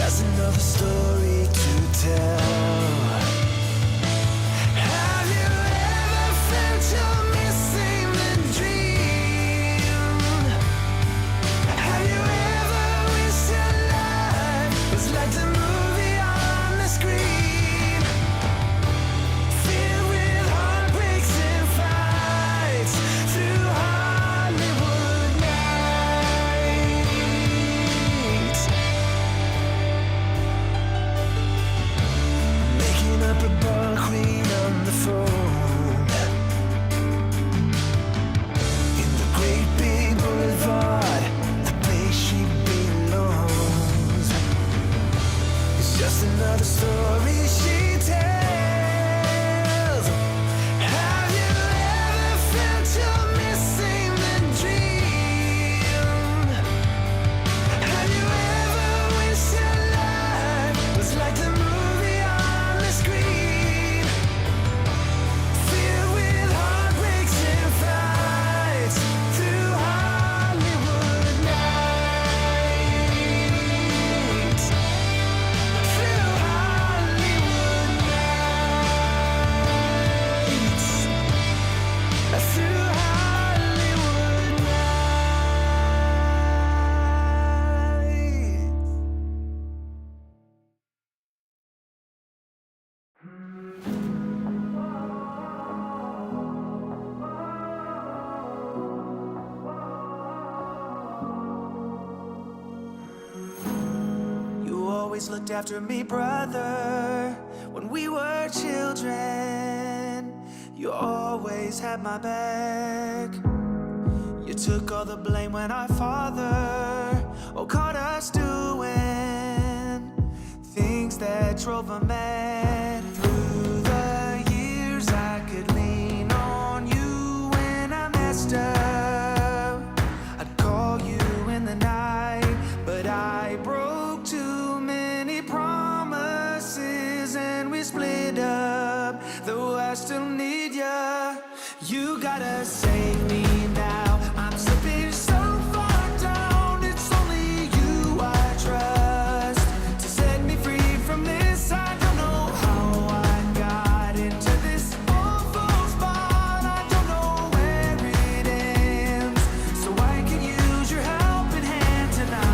just another story to tell. Have you ever felt you're missing the dream? Have you ever wished your life was like the movie on the screen? Filled with heartbreaks and fights through Hollywood nights. Making up a bar queen on the phone in the great big boulevard, the place she belongs. It's just another story she tells. Have you ever felt you're missing the dream? Have you ever wished your life was like the movie on the screen? Filled with heartbreaks and fights through Hollywood nights. Through Hollywood nights. Through Hollywood nights. You always looked after me, brother, when we were children. You always had my back. You took all the blame when our father caught us doing things that drove him mad. Through the years I could lean on you when I messed up. I'd call you in the night, but I broke too many promises and we split up. Though I still need ya, you gotta save me now. I'm slipping so far down, it's only you I trust to set me free from this. I don't know how I got into this awful spot. I don't know where it ends, so I can use your helping hand tonight.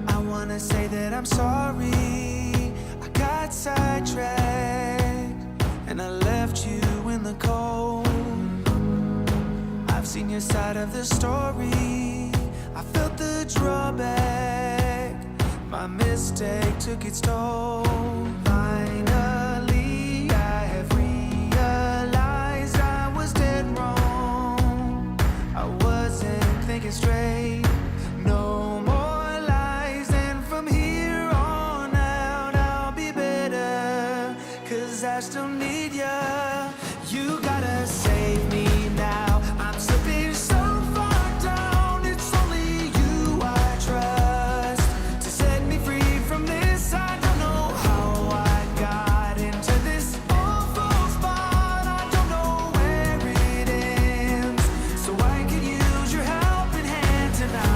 I wanna say that I'm sorry, I got sidetracked and I left you in the cold. I've seen your side of the story, I felt the drawback. My mistake took its toll. Finally, I have realized I was dead wrong. I wasn't thinking straight. No more lies, and from here on out I'll be better, 'cause I still need ya. You gotta save me now. I'm slipping so far down, it's only you I trust to set me free from this. I don't know how I got into this awful spot. I don't know where it ends, so I can use your helping hand tonight.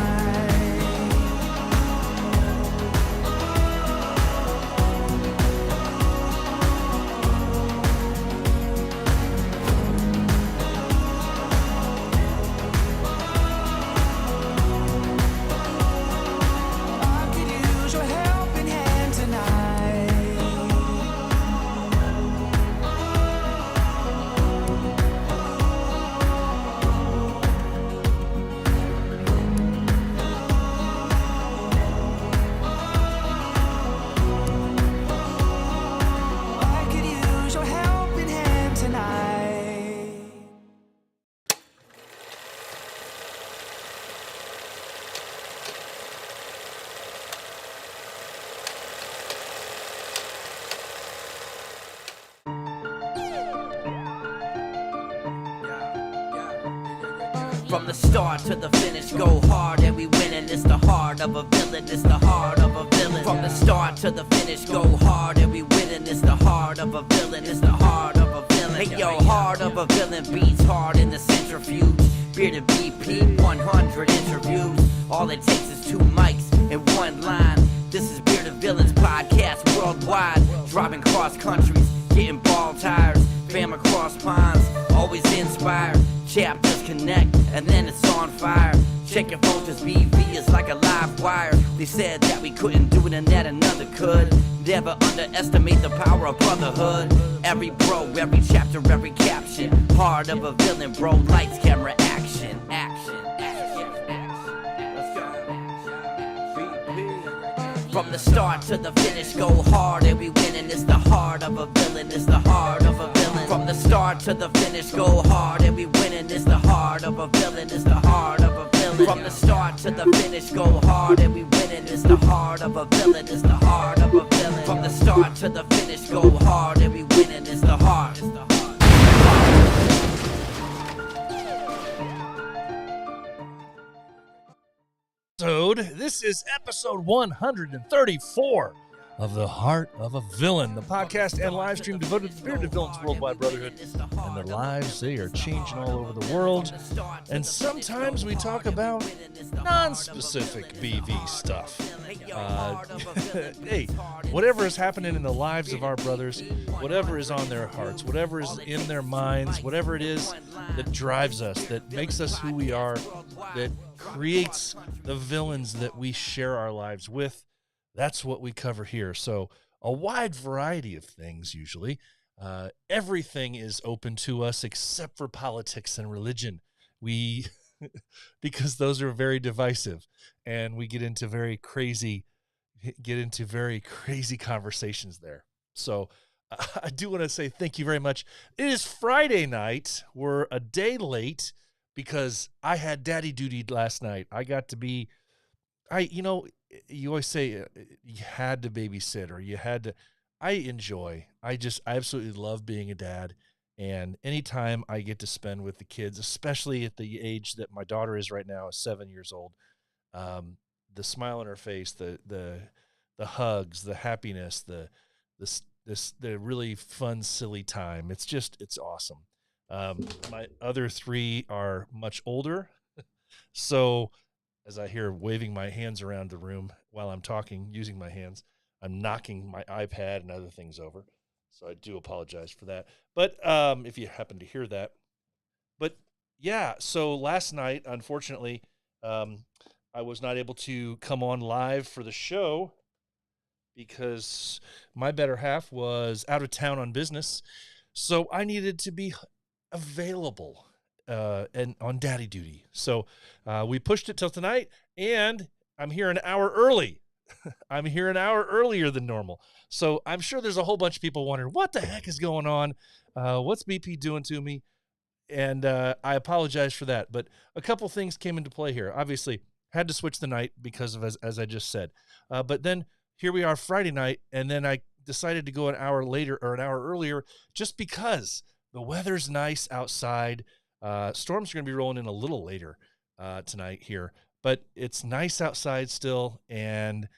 From the start to the finish, go hard and we winning. It's the heart of a villain, it's the heart of a villain. From the start to the finish, go hard and we winning. It's the heart of a villain, it's the heart of a villain. Hey yo, heart of a villain beats hard in the centrifuge. Bearded BP, 100 interviews. All it takes is 2 mics and 1 line. This is Bearded Villains podcast worldwide. Driving cross countries, getting ball tires. Fam across ponds, always inspired. Chapters connect, and then it's on fire. Check your phone, 'cause BV is like a live wire. They said that we couldn't do it and that another could. Never underestimate the power of brotherhood. Every bro, every chapter, every caption. Heart of a villain, bro. Lights, camera, action, action, action, action. Let's go. From the start to the finish, go hard and we winning. It's the heart of a villain, it's the heart of a villain. From the start to the finish, go hard and we winning. It's the heart of a villain, it's the heart of a villain. From the start to the finish, go hard and we winning. It's the heart of a villain, it's the heart of a villain. From the start to the finish, go hard and we winning. It's the heart, it's the heart. This is episode 134 of The Heart of a Villain, the podcast and live stream devoted to the Bearded Villains Worldwide Brotherhood and their lives. They are changing all over the world, and sometimes we talk about non-specific BV stuff. Hey, whatever is happening in the lives of our brothers, whatever is on their hearts, whatever is in their minds, whatever it is that drives us, that makes us who we are, that creates the villains that we share our lives with, that's what we cover here. So a wide variety of things usually. Everything is open to us except for politics and religion. We, because those are very divisive, and we get into very crazy conversations there. So I do want to say thank you very much. It is Friday night. We're a day late because I had daddy duty last night. I got to be, you always say you had to babysit or you had to. I absolutely love being a dad. And anytime I get to spend with the kids, especially at the age that my daughter is right now, 7 years old, the smile on her face, the hugs, the happiness, the really fun, silly time. It's awesome. My other 3 are much older. So as I hear waving my hands around the room while I'm talking, using my hands, I'm knocking my iPad and other things over. So I do apologize for that. But if you happen to hear that. But yeah, so last night, unfortunately, I was not able to come on live for the show because my better half was out of town on business. So I needed to be available and on daddy duty. So we pushed it till tonight, and I'm here an hour early. I'm here an hour earlier than normal. So I'm sure there's a whole bunch of people wondering, what the heck is going on? What's BP doing to me? And I apologize for that. But a couple things came into play here. Obviously, had to switch the night because of, as I just said. But then here we are Friday night, and then I decided to go an hour later or an hour earlier just because the weather's nice outside. Storms are going to be rolling in a little later tonight here, but it's nice outside still, and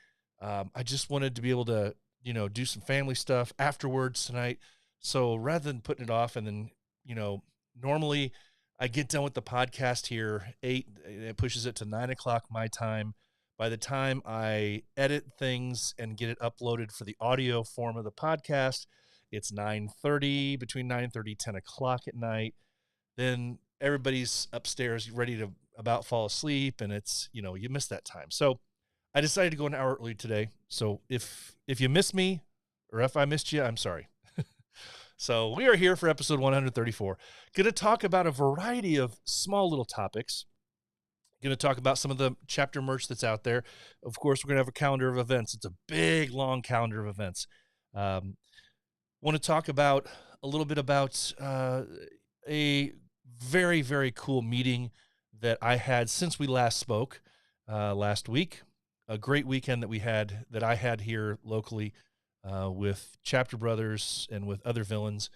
I just wanted to be able to, do some family stuff afterwards tonight. So rather than putting it off, and then, normally I get done with the podcast here 8, it pushes it to 9 o'clock my time. By the time I edit things and get it uploaded for the audio form of the podcast, it's 9:30, between 9:30, 10 o'clock at night. Then everybody's upstairs ready to about fall asleep, and it's, you miss that time. So I decided to go an hour early today. So if you miss me, or if I missed you, I'm sorry. So we are here for episode 134. Going to talk about a variety of small little topics. Going to talk about some of the chapter merch that's out there. Of course, we're going to have a calendar of events. It's a big, long calendar of events. Want to talk about a little bit about a very, very cool meeting that I had since we last spoke last week. A great weekend that I had here locally with chapter brothers and with other villains.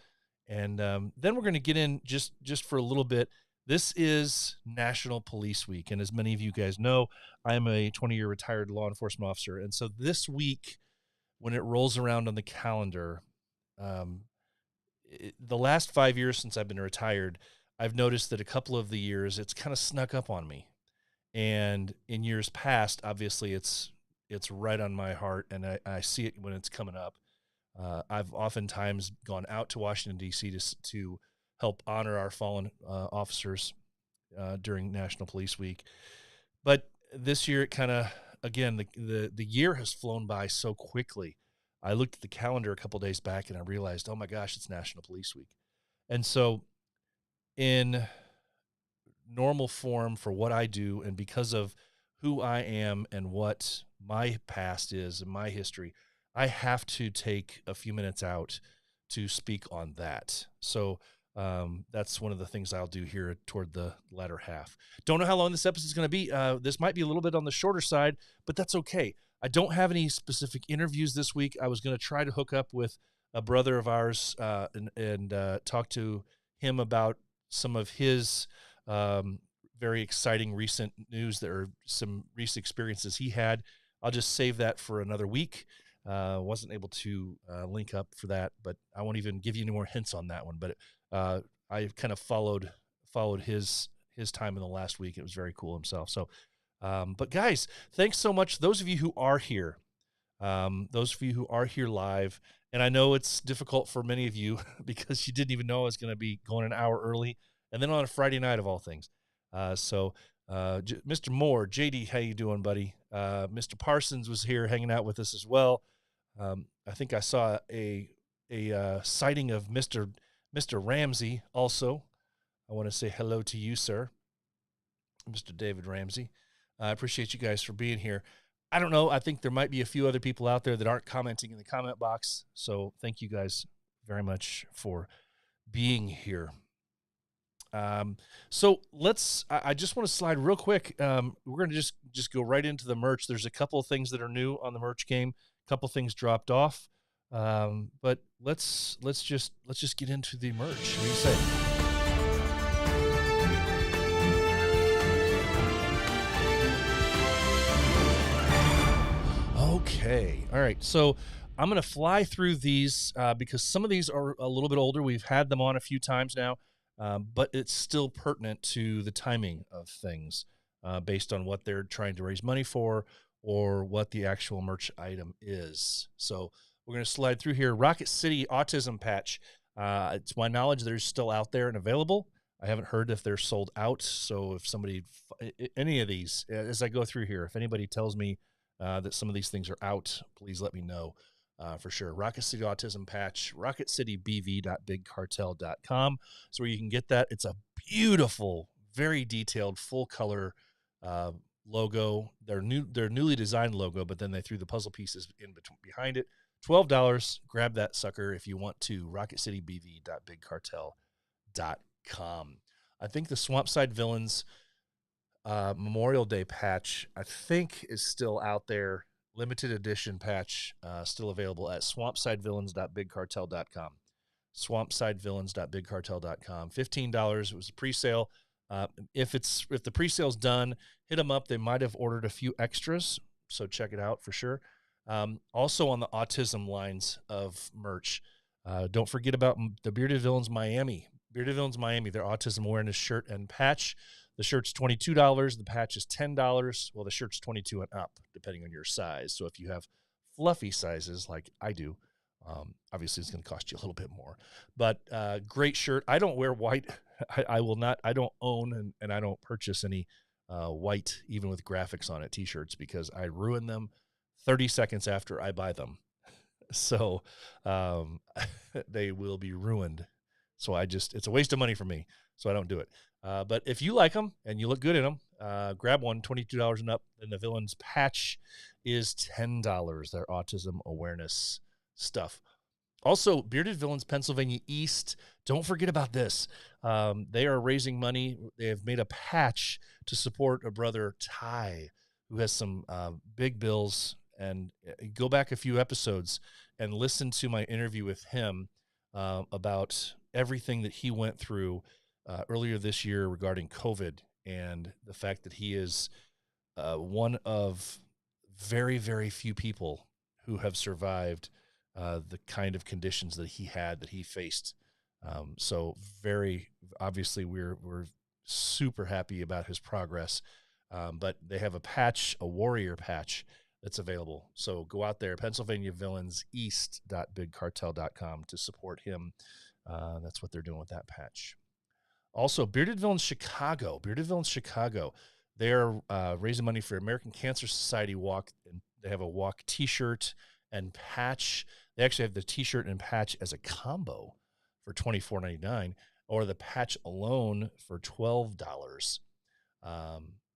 And then we're going to get in just for a little bit This is National Police Week, and as many of you guys know, I'm a 20-year retired law enforcement officer, and so this week, when it rolls around on the calendar, the last 5 years since I've been retired, I've noticed that a couple of the years it's kind of snuck up on me, and in years past, obviously it's right on my heart, and I see it when it's coming up. I've oftentimes gone out to Washington, D.C. to help honor our fallen officers during National Police Week. But this year, it kind of, again, the year has flown by so quickly. I looked at the calendar a couple days back, and I realized, oh, my gosh, it's National Police Week. And so in normal form for what I do, and because of who I am and what my past is and my history, I have to take a few minutes out to speak on that. So that's one of the things I'll do here toward the latter half. Don't know how long this episode is going to be. This might be a little bit on the shorter side, but that's okay. I don't have any specific interviews this week. I was going to try to hook up with a brother of ours and talk to him about some of his very exciting recent news. There are some recent experiences he had. I'll just save that for another week. Wasn't able to link up for that, but I won't even give you any more hints on that one. But I kind of followed his time in the last week. It was very cool himself. So, but guys, thanks so much. Those of you who are here, live, and I know it's difficult for many of you because you didn't even know I was going to be going an hour early, and then on a Friday night of all things. Mr. Moore, JD, how you doing, buddy? Mr. Parsons was here hanging out with us as well. I think I saw a sighting of Mr. Ramsey also. I want to say hello to you, sir, Mr. David Ramsey. I appreciate you guys for being here. I don't know. I think there might be a few other people out there that aren't commenting in the comment box. So thank you guys very much for being here. So I just want to slide real quick. We're going to just go right into the merch. There's a couple of things that are new on the merch game. A couple things dropped off. But let's just get into the merch. What do you say? Okay. All right. So I'm going to fly through these because some of these are a little bit older. We've had them on a few times now. But it's still pertinent to the timing of things based on what they're trying to raise money for or what the actual merch item is. So we're going to slide through here. Rocket City Autism Patch. It's my knowledge they're still out there and available. I haven't heard if they're sold out. So if somebody, any of these, as I go through here, if anybody tells me that some of these things are out, please let me know. For sure. Rocket City Autism Patch, rocketcitybv.bigcartel.com. So where you can get that. It's a beautiful, very detailed, full color logo. Their newly designed logo, but then they threw the puzzle pieces in behind it. $12. Grab that sucker if you want to. rocketcitybv.bigcartel.com. I think the Swampside Villains Memorial Day patch, I think, is still out there. Limited edition patch still available at swampsidevillains.bigcartel.com. Swampsidevillains.bigcartel.com. $15. It was a pre-sale. If the pre-sale's done, hit them up. They might have ordered a few extras, so check it out for sure. Also on the autism lines of merch, don't forget about the Bearded Villains Miami. Bearded Villains Miami, their autism awareness shirt and patch. The shirt's $22. The patch is $10. Well, the shirt's $22 and up, depending on your size. So if you have fluffy sizes like I do, obviously it's going to cost you a little bit more. But great shirt. I don't wear white. I will not. I don't own and I don't purchase any white, even with graphics on it, T-shirts, because I ruin them 30 seconds after I buy them. So they will be ruined. So it's a waste of money for me. So I don't do it. But if you like them and you look good in them, grab one, $22 and up. And the Villains patch is $10. Their autism awareness stuff. Also, Bearded Villains Pennsylvania East. Don't forget about this. They are raising money. They have made a patch to support a brother, Ty, who has some big bills. And go back a few episodes and listen to my interview with him about everything that he went through earlier this year regarding COVID and the fact that he is one of very, very few people who have survived the kind of conditions that he faced. So very obviously we're super happy about his progress. But they have a patch, a warrior patch that's available. So go out there, PennsylvaniaVillainsEast.BigCartel.com to support him. That's what they're doing with that patch. Also, Bearded Villains Chicago. They're raising money for American Cancer Society Walk. And they have a walk T-shirt and patch. They actually have the T-shirt and patch as a combo for $24.99, or the patch alone for $12.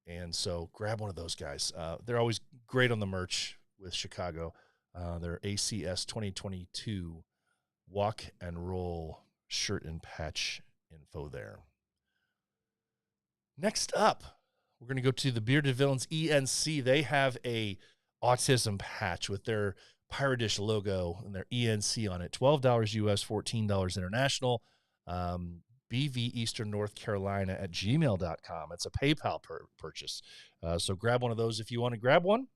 And so grab one of those guys. They're always great on the merch with Chicago. Their ACS 2022 Walk and Roll shirt and patch info there. Next up, we're going to go to the Bearded Villains ENC. They have a Autism Patch with their Pirate logo and their ENC on it. $12 US, $14 international. BV Eastern North Carolina at gmail.com. It's a PayPal purchase. So grab one of those if you want to grab one.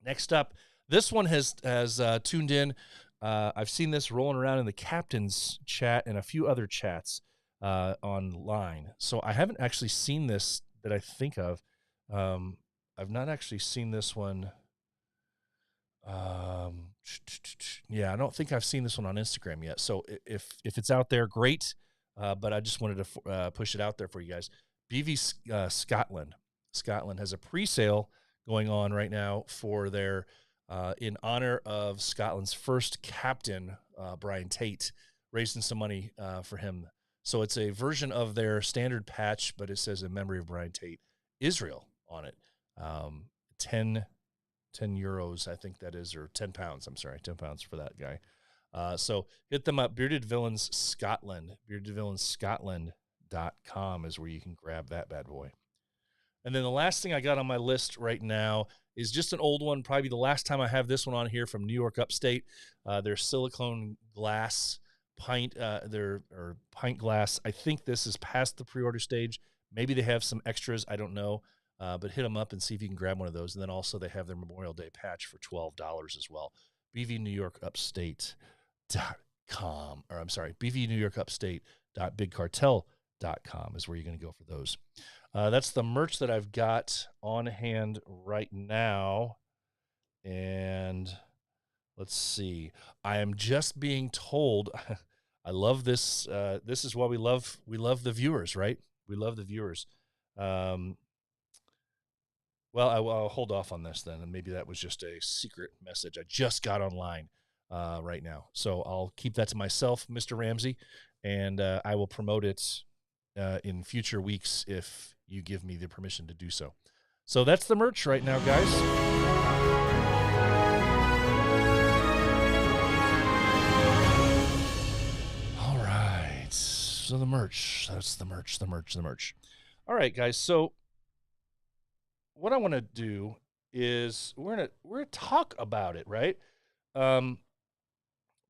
Next up, this one has tuned in. I've seen this rolling around in the captain's chat and a few other chats online. So I haven't actually seen this that I think of. I've not actually seen this one. Yeah, I don't think I've seen this one on Instagram yet. So if it's out there, great. But I just wanted to push it out there for you guys. BV Scotland has a pre-sale going on right now for their in honor of Scotland's first captain, Brian Tate, raising some money for him. So it's a version of their standard patch, but it says in memory of Brian Tate, Israel on it. 10 euros, I think that is, or 10 pounds. I'm sorry, 10 pounds for that guy. So hit them up, Bearded Villains Scotland. BeardedVillainsScotland.com is where you can grab that bad boy. And then the last thing I got on my list right now is just an old one, probably the last time I have this one on here, from New York Upstate. Their silicone glass pint, their pint glass. I think this is past the pre-order stage. Maybe they have some extras, I don't know. But hit them up and see if you can grab one of those. And then also they have their Memorial Day patch for $12 as well. BVNewYorkUpstate.com, or I'm sorry, BVNewYorkUpstate.BigCartel.com is where you're going to go for those. That's the merch that I've got on hand right now. And let's see. I am just being told, I love this. This is why we love the viewers, right? We love the viewers. Well, I'll hold off on this then, and maybe that was just a secret message I just got online right now. So I'll keep that to myself, Mr. Ramsey, and I will promote it in future weeks if you give me the permission to do so. So that's the merch right now, guys. All right. So the merch. That's the merch. All right, guys. So what I want to do is we're gonna talk about it, right?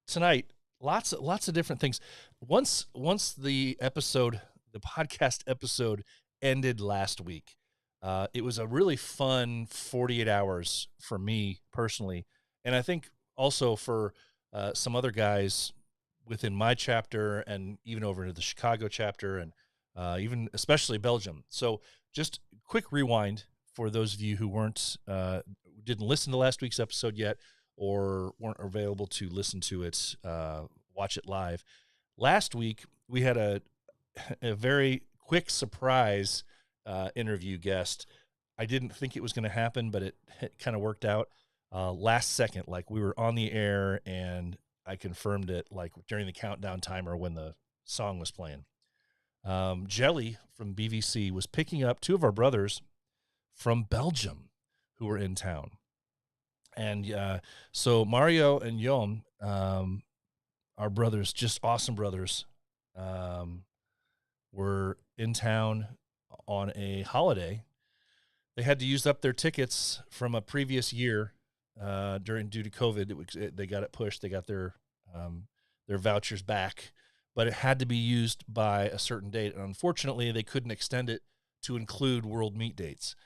Tonight, lots of different things. Once the podcast episode ended last week, it was a really fun 48 hours for me personally, and I think also for some other guys within my chapter and even over into the Chicago chapter and even especially Belgium. So just quick rewind for those of you who didn't listen to last week's episode yet or weren't available to listen to it, watch it live. Last week, we had a very quick surprise interview guest. I didn't think it was going to happen, but it kind of worked out last second. Like, we were on the air, and I confirmed it like during the countdown timer when the song was playing. Jelly from BVC was picking up two of our brothers from Belgium who were in town. And so Mario and Yom, our brothers, just awesome brothers, were in town on a holiday. They had to use up their tickets from a previous year due to COVID. They got it pushed. They got their vouchers back, but it had to be used by a certain date. And unfortunately, they couldn't extend it to include world meet dates.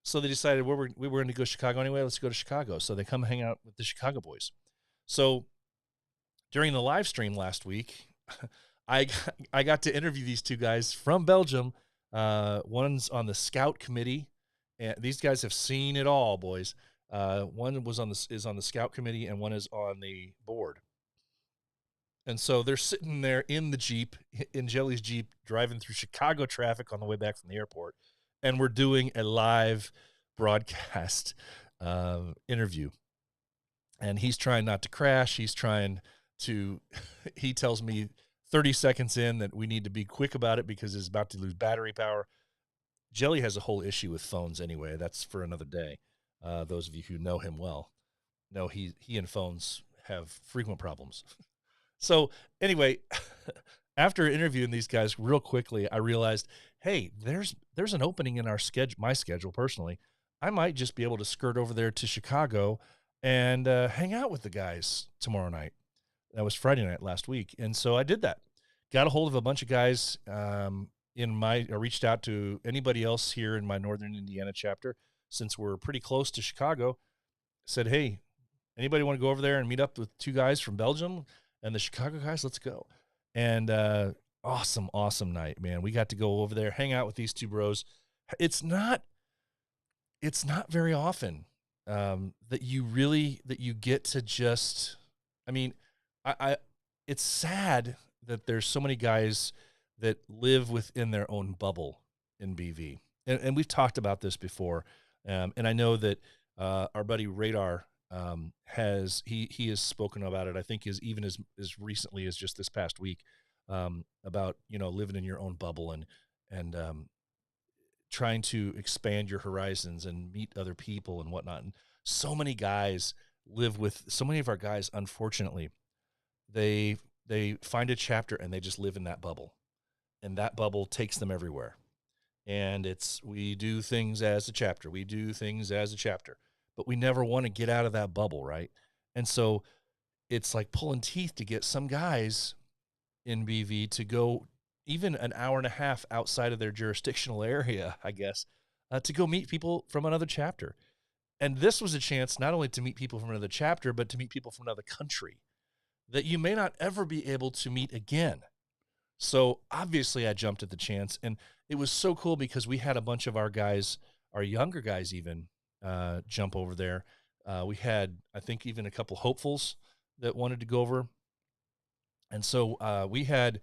So they decided we were going to go to Chicago anyway. Let's go to Chicago. So they come hang out with the Chicago boys. So during the live stream last week, I got to interview these two guys from Belgium. One's on the scout committee, and these guys have seen it all, boys. One is on the scout committee, and one is on the board. And so they're sitting there in the Jeep, in Jelly's Jeep, driving through Chicago traffic on the way back from the airport, and we're doing a live broadcast interview. And he's trying not to crash. He's trying to, he tells me 30 seconds in that we need to be quick about it because it's about to lose battery power. Jelly has a whole issue with phones anyway. That's for another day. Those of you who know him well know he and phones have frequent problems. So anyway, after interviewing these guys real quickly, I realized, hey, there's an opening in our schedule, my schedule personally. I might just be able to skirt over there to Chicago and hang out with the guys tomorrow night. That was Friday night last week. And so I did that. Got a hold of a bunch of guys I reached out to anybody else here in my Northern Indiana chapter, since we're pretty close to Chicago. Said, hey, anybody want to go over there and meet up with two guys from Belgium and the Chicago guys? Let's go. And awesome night, man. We got to go over there, hang out with these two bros. It's not very often that you get to just, I mean, it's sad that there's so many guys that live within their own bubble in BV. And we've talked about this before. And I know that our buddy Radar has spoken about it. I think even as recently as just this past week about, living in your own bubble and trying to expand your horizons and meet other people and whatnot. And so many guys so many of our guys, unfortunately, they find a chapter and they just live in that bubble, and that bubble takes them everywhere. And we do things as a chapter, but we never want to get out of that bubble, right? And so it's like pulling teeth to get some guys in BV to go even an hour and a half outside of their jurisdictional area, I guess, to go meet people from another chapter. And this was a chance not only to meet people from another chapter, but to meet people from another country that you may not ever be able to meet again. So obviously I jumped at the chance, and it was so cool because we had a bunch of our guys, our younger guys even, jump over there. We had, I think, even a couple hopefuls that wanted to go over. And so we had,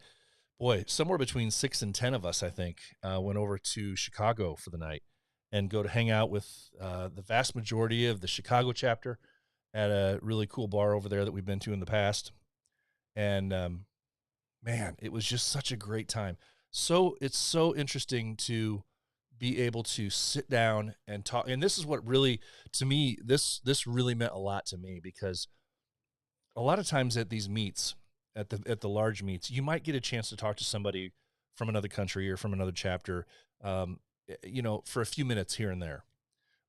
somewhere between 6 and 10 of us, I think, went over to Chicago for the night and go to hang out with the vast majority of the Chicago chapter at a really cool bar over there that we've been to in the past. And man, it was just such a great time. So it's so interesting to be able to sit down and talk. And this is what really, to me, this really meant a lot to me, because a lot of times at these meets, at the large meets, you might get a chance to talk to somebody from another country or from another chapter, for a few minutes here and there.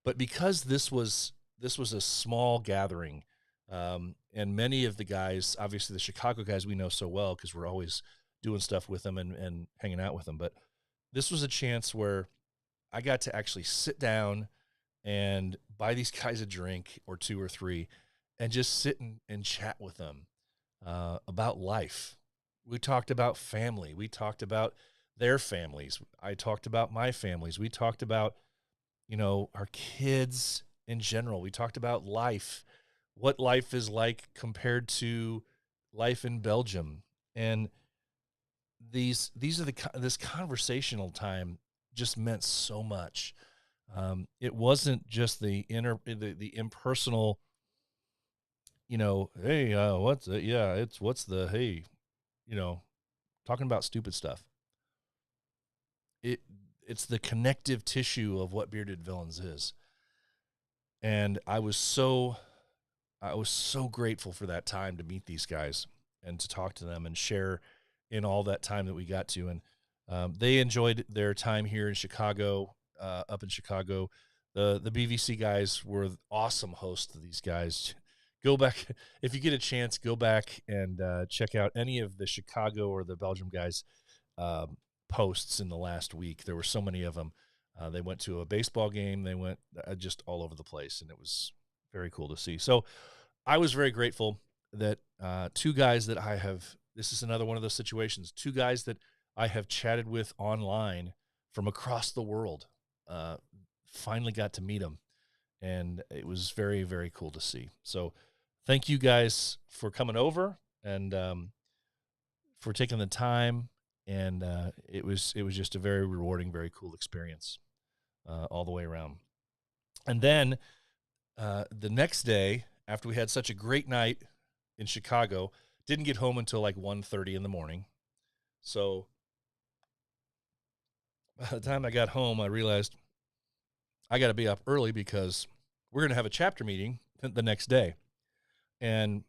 But because this was a small gathering, and many of the guys, obviously the Chicago guys we know so well because we're always doing stuff with them and hanging out with them. But this was a chance where I got to actually sit down and buy these guys a drink or two or three and just sit and chat with them about life. We talked about family. We talked about their families. I talked about my families. We talked about, our kids in general. We talked about life, what life is like compared to life in Belgium. And these are this conversational time just meant so much. It wasn't just the impersonal, hey, what's it? Yeah, hey, talking about stupid stuff. It's the connective tissue of what Bearded Villains is. And I was so grateful for that time to meet these guys and to talk to them and share in all that time that we got to. And they enjoyed their time here in Chicago, up in Chicago. The BVC guys were awesome hosts to these guys. go back if you get a chance. Go back and check out any of the Chicago or the Belgium guys' posts in the last week. There were so many of them. They went to a baseball game. They went just all over the place, and it was very cool to see. So I was very grateful that two guys that I have. This is another one of those situations. Two guys that I have chatted with online from across the world. Finally got to meet them, and it was very, very cool to see. So thank you guys for coming over and for taking the time. And it was just a very rewarding, very cool experience all the way around. And then the next day, after we had such a great night in Chicago, didn't get home until like 1:30 in the morning. So by the time I got home, I realized I got to be up early because we're going to have a chapter meeting the next day. And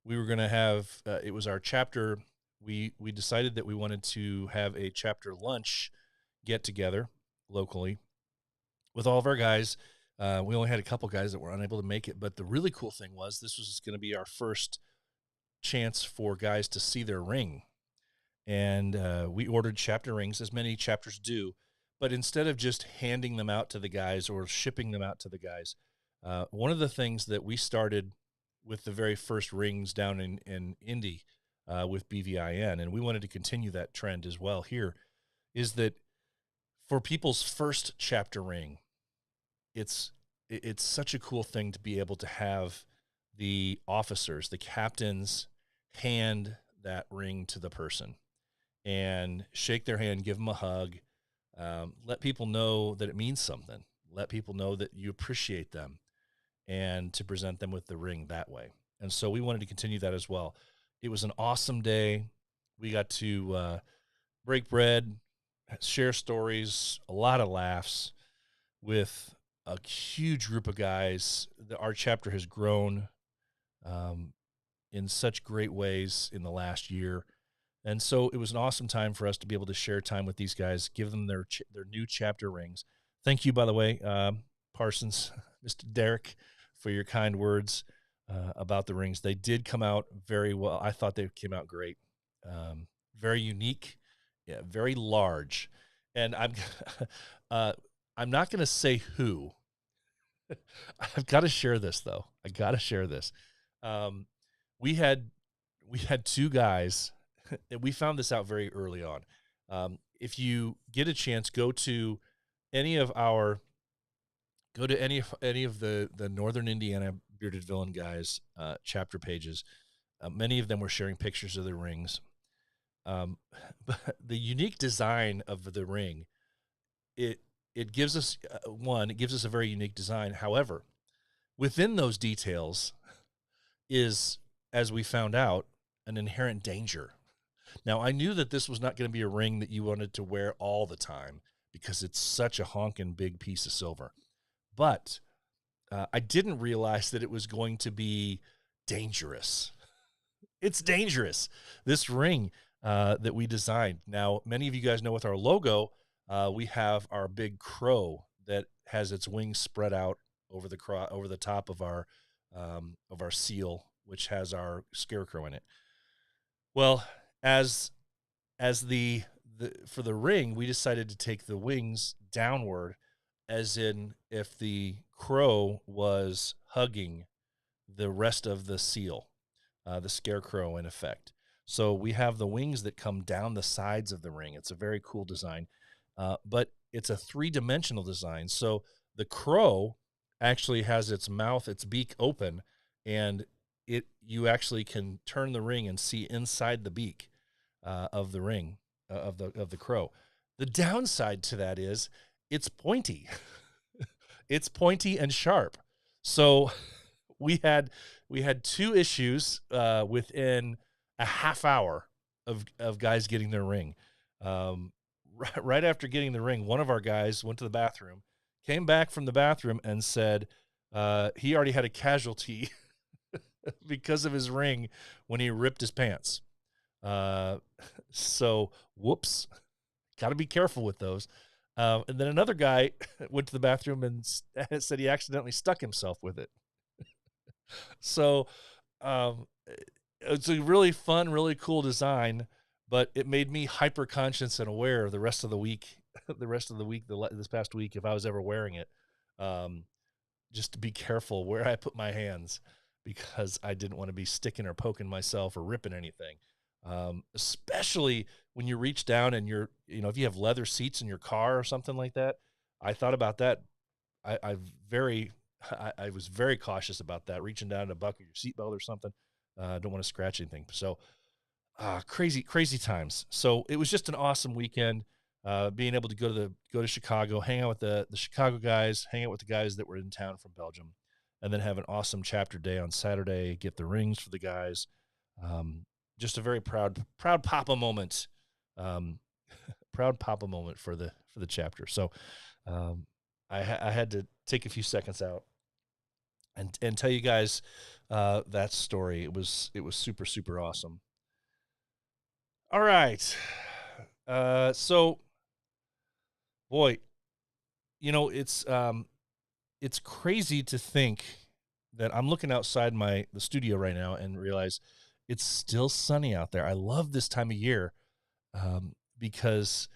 we were going to have, it was our chapter. We decided that we wanted to have a chapter lunch get together locally with all of our guys. We only had a couple guys that were unable to make it, but the really cool thing was this was going to be our first chance for guys to see their ring. And we ordered chapter rings, as many chapters do, but instead of just handing them out to the guys or shipping them out to the guys, one of the things that we started with the very first rings down in Indy with BVIN, and we wanted to continue that trend as well here, is that for people's first chapter ring, it's such a cool thing to be able to have the officers, the captains, hand that ring to the person and shake their hand, give them a hug, let people know that it means something, let people know that you appreciate them, and to present them with the ring that way. And so we wanted to continue that as well. It was an awesome day. We got to break bread, share stories, a lot of laughs with a huge group of guys. Our chapter has grown in such great ways in the last year. And so it was an awesome time for us to be able to share time with these guys, give them their new chapter rings. Thank you, by the way, Parsons, Mr. Derek, for your kind words about the rings. They did come out very well. I thought they came out great. Very unique, yeah, very large. And I'm not going to say who. I've got to share this, though. I got to share this. We had two guys. We found this out very early on. If you get a chance, go to any of the Northern Indiana Bearded Villain guys chapter pages. Many of them were sharing pictures of their rings. But the unique design of the ring, it gives us it gives us a very unique design. However, within those details is, as we found out, an inherent danger. Now, I knew that this was not going to be a ring that you wanted to wear all the time because it's such a honking big piece of silver. But I didn't realize that it was going to be dangerous. It's dangerous, this ring that we designed. Now, many of you guys know with our logo, we have our big crow that has its wings spread out over the top of our seal, which has our scarecrow in it. Well, as for the ring, we decided to take the wings downward, as in if the crow was hugging the rest of the seal, the scarecrow in effect. So we have the wings that come down the sides of the ring. It's a very cool design, but it's a three-dimensional design. So the crow actually has its mouth, its beak open, and you actually can turn the ring and see inside the beak of the ring of the crow. The downside to that is it's pointy. It's pointy and sharp. So we had two issues within a half hour of guys getting their ring. Right after getting the ring, one of our guys went to the bathroom, came back from the bathroom, and said he already had a casualty because of his ring when he ripped his pants. So whoops, got to be careful with those. And then another guy went to the bathroom and said he accidentally stuck himself with it. So it's a really fun, really cool design, but it made me hyper conscious and aware the rest of the week, this past week, if I was ever wearing it, um, just to be careful where I put my hands because I didn't want to be sticking or poking myself or ripping anything. Especially when you reach down and if you have leather seats in your car or something like that. I thought about that. I, I very, I was very cautious about that, reaching down to buckle your seatbelt or something. Don't want to scratch anything. So, crazy times. So it was just an awesome weekend. Being able to go to Chicago, hang out with the Chicago guys, hang out with the guys that were in town from Belgium, and then have an awesome chapter day on Saturday. Get the rings for the guys. Just a very proud Papa moment. Um, proud Papa moment for the chapter. So I had to take a few seconds out and tell you guys that story. It was super awesome. All right. So boy, it's crazy to think that I'm looking outside the studio right now and realize it's still sunny out there. I love this time of year because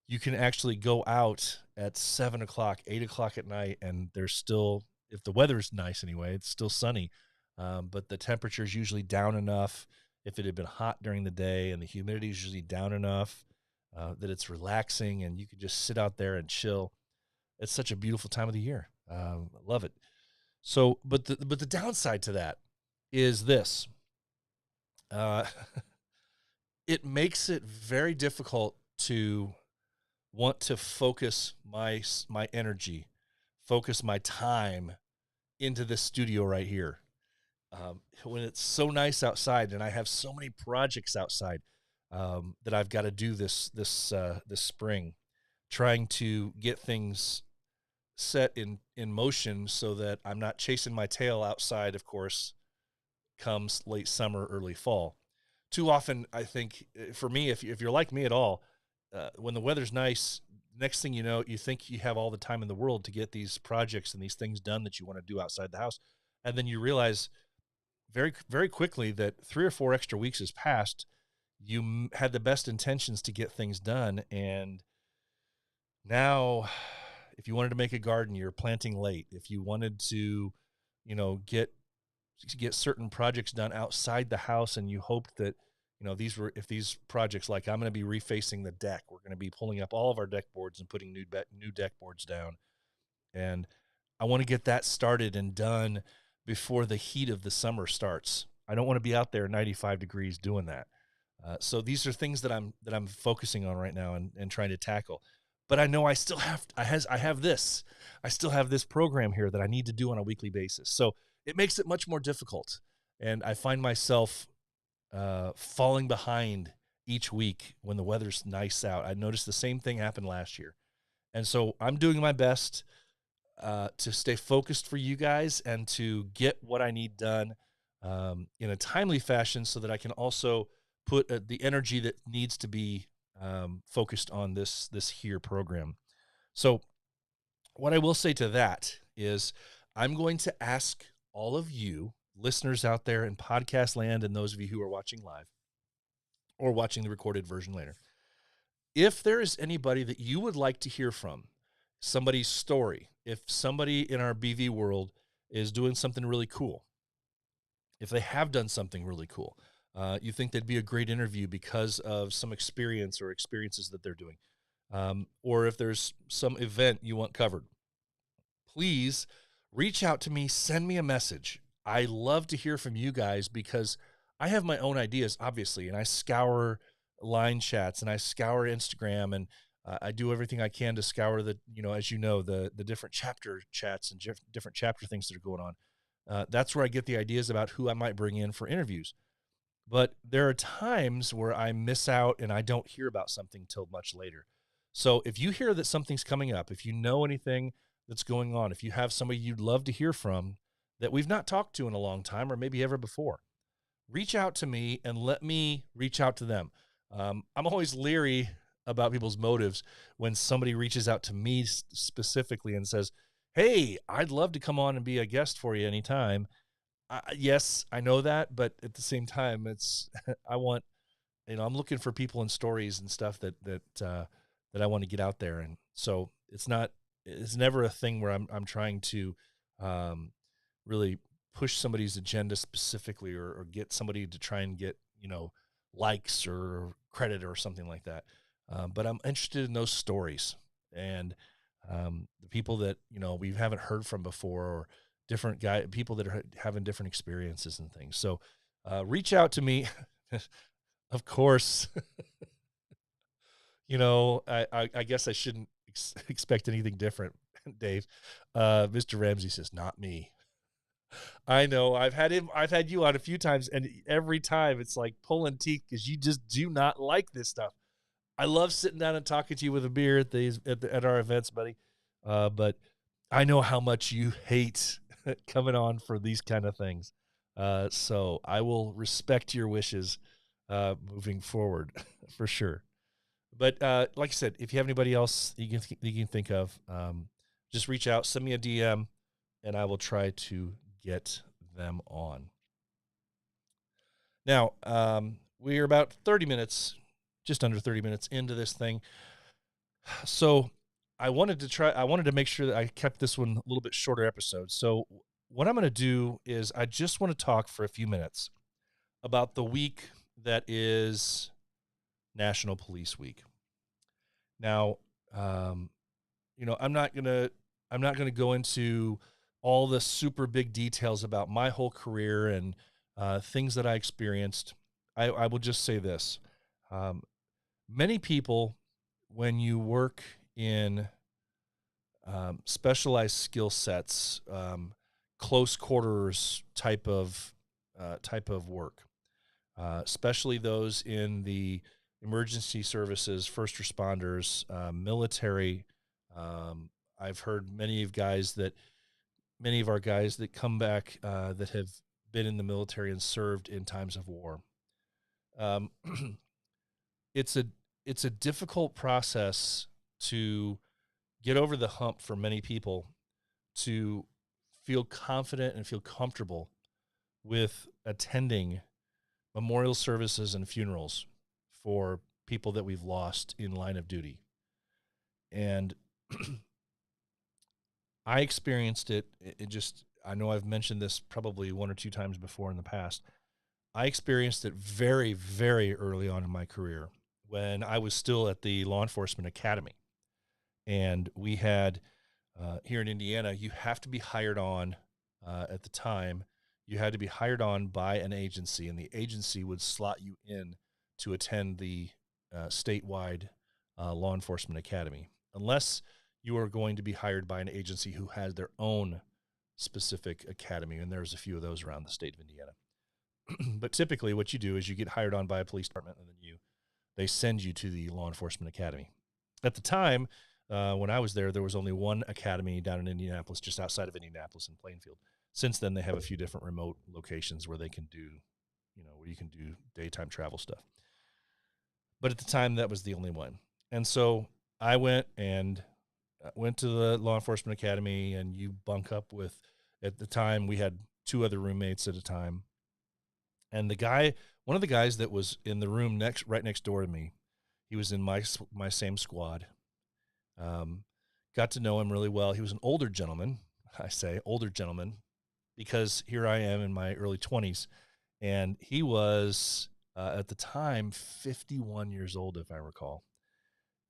you can actually go out at 7 o'clock, 8 o'clock at night, and there's still, if the weather's nice anyway, it's still sunny. But the temperature is usually down enough. If it had been hot during the day and the humidity is usually down enough that it's relaxing and you can just sit out there and chill. It's such a beautiful time of the year. I love it. So, but the downside to that is this. It makes it very difficult to want to focus my energy, focus my time into this studio right here. When it's so nice outside and I have so many projects outside that I've got to do this spring, trying to get things set in motion so that I'm not chasing my tail outside, of course, comes late summer, early fall. Too often, I think, for me, if you're like me at all, when the weather's nice, next thing you know, you think you have all the time in the world to get these projects and these things done that you want to do outside the house. And then you realize very, very quickly that 3 or 4 extra weeks has passed. You had the best intentions to get things done. And now, if you wanted to make a garden, you're planting late. If you wanted to, get certain projects done outside the house and you hoped that, if these projects, like I'm going to be refacing the deck, we're going to be pulling up all of our deck boards and putting new deck boards down. And I want to get that started and done before the heat of the summer starts. I don't want to be out there 95 degrees doing that. So these are things that I'm focusing on right now and trying to tackle. But I know I still have I have this program here that I need to do on a weekly basis. So it makes it much more difficult, and I find myself falling behind each week when the weather's nice out. I noticed the same thing happened last year, and so I'm doing my best to stay focused for you guys and to get what I need done in a timely fashion, so that I can also put the energy that needs to be focused on this here program. So what I will say to that is I'm going to ask all of you listeners out there in podcast land and those of you who are watching live or watching the recorded version later, if there is anybody that you would like to hear from, somebody's story, if somebody in our BV world is doing something really cool, if they have done something really cool, you think they'd be a great interview because of some experience or experiences that they're doing, or if there's some event you want covered, please reach out to me, send me a message. I love to hear from you guys because I have my own ideas, obviously, and I scour line chats and I scour Instagram, and I do everything I can to scour the different chapter chats and different chapter things that are going on. That's where I get the ideas about who I might bring in for interviews. But there are times where I miss out and I don't hear about something till much later. So if you hear that something's coming up, if you know anything that's going on, if you have somebody you'd love to hear from that we've not talked to in a long time or maybe ever before, reach out to me and let me reach out to them. I'm always leery about people's motives when somebody reaches out to me specifically and says, hey, I'd love to come on and be a guest for you anytime. Yes, I know that, but at the same time, it's I want, I'm looking for people and stories and stuff that I want to get out there, and so it's never a thing where I'm trying to um, really push somebody's agenda specifically, or get somebody to try and get likes or credit or something like that. But I'm interested in those stories, and the people that we haven't heard from before, or people that are having different experiences and things. So reach out to me. Of course. I guess I shouldn't expect anything different, Dave. Mr. Ramsey says, not me. I know. I've had you on a few times, and every time it's like pulling teeth because you just do not like this stuff. I love sitting down and talking to you with a beer at our events, buddy. But I know how much you hate coming on for these kind of things. So I will respect your wishes moving forward for sure. But like I said, if you have anybody else you can think of, just reach out, send me a DM, and I will try to get them on. Now, we are about 30 minutes, just under 30 minutes into this thing. So I wanted to make sure that I kept this one a little bit shorter episode. So what I'm going to do is I just want to talk for a few minutes about the week that is National Police Week. Now, I'm not gonna go into all the super big details about my whole career and things that I experienced. I will just say this: many people, when you work in specialized skill sets, close quarters type of work, especially those in the emergency services, first responders, military. I've heard many of our guys that come back that have been in the military and served in times of war. Um, it's a difficult process to get over the hump for many people to feel confident and feel comfortable with attending memorial services and funerals for people that we've lost in line of duty. And I experienced it. I know I've mentioned this probably one or two times before in the past. I experienced it very, very early on in my career when I was still at the law enforcement academy. And we had, here in Indiana, you have to be hired on at the time. You had to be hired on by an agency, and the agency would slot you in to attend the statewide law enforcement academy, unless you are going to be hired by an agency who has their own specific academy, and there's a few of those around the state of Indiana. But typically what you do is you get hired on by a police department, and then they send you to the law enforcement academy. At the time, when I was there was only one academy down in Indianapolis, just outside of Indianapolis in Plainfield. Since then, they have a few different remote locations where they can do, where you can do daytime travel stuff. But at the time, that was the only one. And so I went to the law enforcement academy, and you bunk up with, at the time, we had two other roommates at a time. And one of the guys that was in the room right next door to me, he was in my same squad. Got to know him really well. He was an older gentleman. I say older gentleman because here I am in my early 20s, and he was at the time 51 years old, if I recall,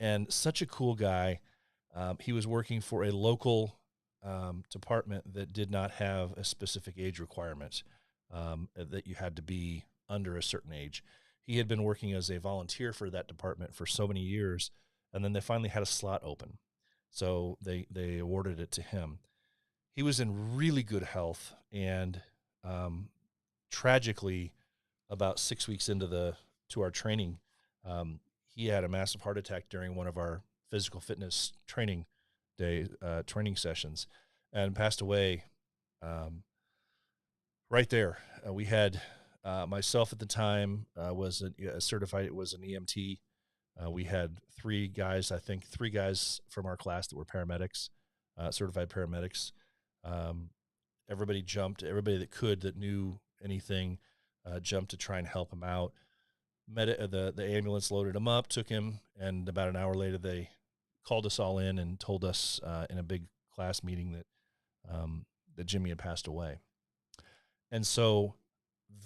and such a cool guy. He was working for a local department that did not have a specific age requirement, that you had to be under a certain age. He had been working as a volunteer for that department for so many years, and then they finally had a slot open. So they awarded it to him. He was in really good health, and tragically, about 6 weeks into our training, he had a massive heart attack during one of our physical fitness training sessions, and passed away right there. We had myself at the time was certified. It was an EMT. We had three guys from our class that were paramedics, certified paramedics. everybody jumped. Everybody that could, that knew anything, jumped to try and help him out. The ambulance loaded him up, took him, and about an hour later they called us all in and told us in a big class meeting that Jimmy had passed away. And so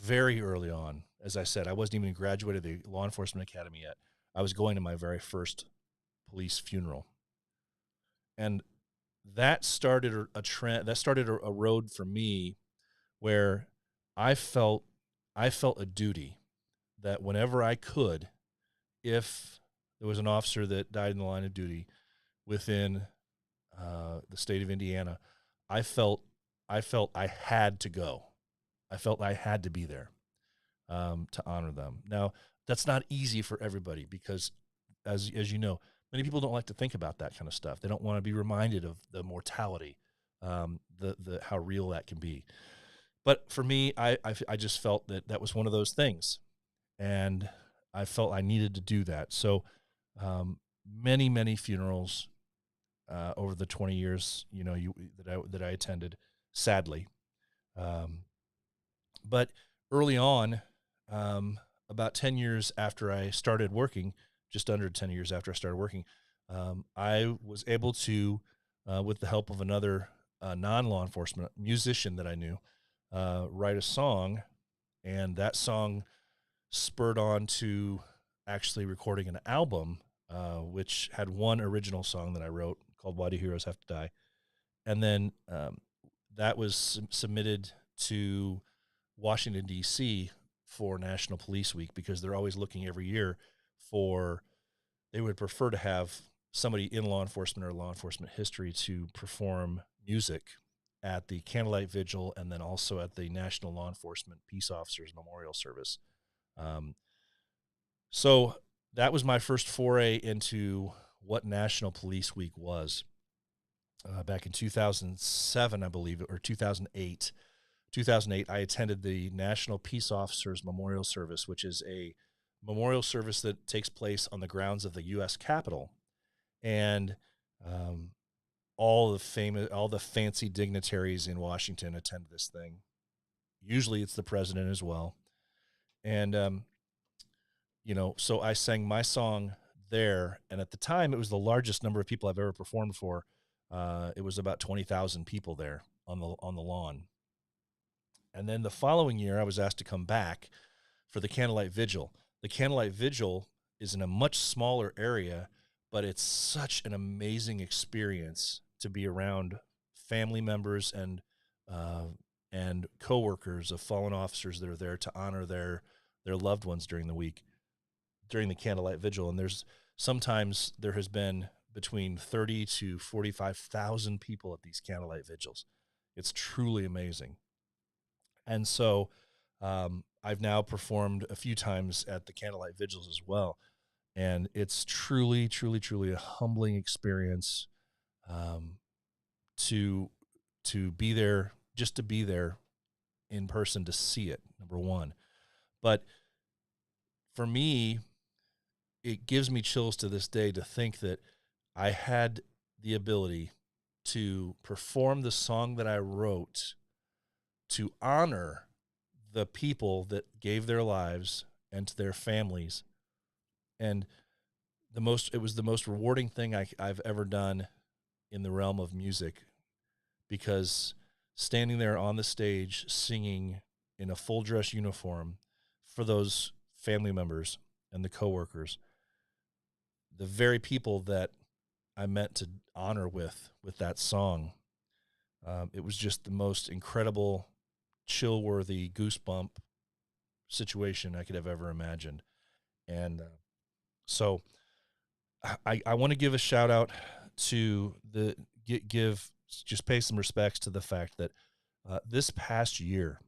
very early on, as I said, I wasn't even graduated the law enforcement academy yet. I was going to my very first police funeral. And that started a trend, that started a road for me where I felt a duty that whenever I could, if there was an officer that died in the line of duty within the state of Indiana, I felt I had to go. I felt I had to be there to honor them. Now, that's not easy for everybody because, as you know, many people don't like to think about that kind of stuff. They don't want to be reminded of the mortality, the how real that can be. But for me, I just felt that was one of those things, and I felt I needed to do that. So many funerals over the 20 years, that I attended, sadly. But early on, about 10 years after I started working, just under 10 years after I started working, I was able to, with the help of another non-law enforcement musician that I knew, write a song, and that song spurred on to actually recording an album, which had one original song that I wrote called Why Do Heroes Have to Die? And then that was submitted to Washington, D.C. for National Police Week because they're always looking every year they would prefer to have somebody in law enforcement or law enforcement history to perform music at the Candlelight Vigil and then also at the National Law Enforcement Peace Officers Memorial Service. So that was my first foray into what National Police Week was. Back in 2007, I believe, or 2008. 2008, I attended the National Peace Officers Memorial Service, which is a memorial service that takes place on the grounds of the U.S. Capitol. And all the fancy dignitaries in Washington attend this thing. Usually it's the president as well. And, so I sang my song there. And at the time, it was the largest number of people I've ever performed for. It was about 20,000 people there on the lawn. And then the following year, I was asked to come back for the Candlelight Vigil. The Candlelight Vigil is in a much smaller area, but it's such an amazing experience to be around family members and coworkers of fallen officers that are there to honor their loved ones during the week, during the Candlelight Vigil. And sometimes there has been between 30 to 45,000 people at these Candlelight Vigils. It's truly amazing. And so I've now performed a few times at the Candlelight Vigils as well. And it's truly, truly, truly a humbling experience to be there, just to be there in person to see it, number one. But for me, it gives me chills to this day to think that I had the ability to perform the song that I wrote to honor the people that gave their lives and to their families. And it was the most rewarding thing I've ever done in the realm of music, because standing there on the stage singing in a full dress uniform for those family members and the coworkers, the very people that I meant to honor with that song, it was just the most incredible, chill-worthy, goosebump situation I could have ever imagined. And so I want to give a shout out to just pay some respects to the fact that this past year,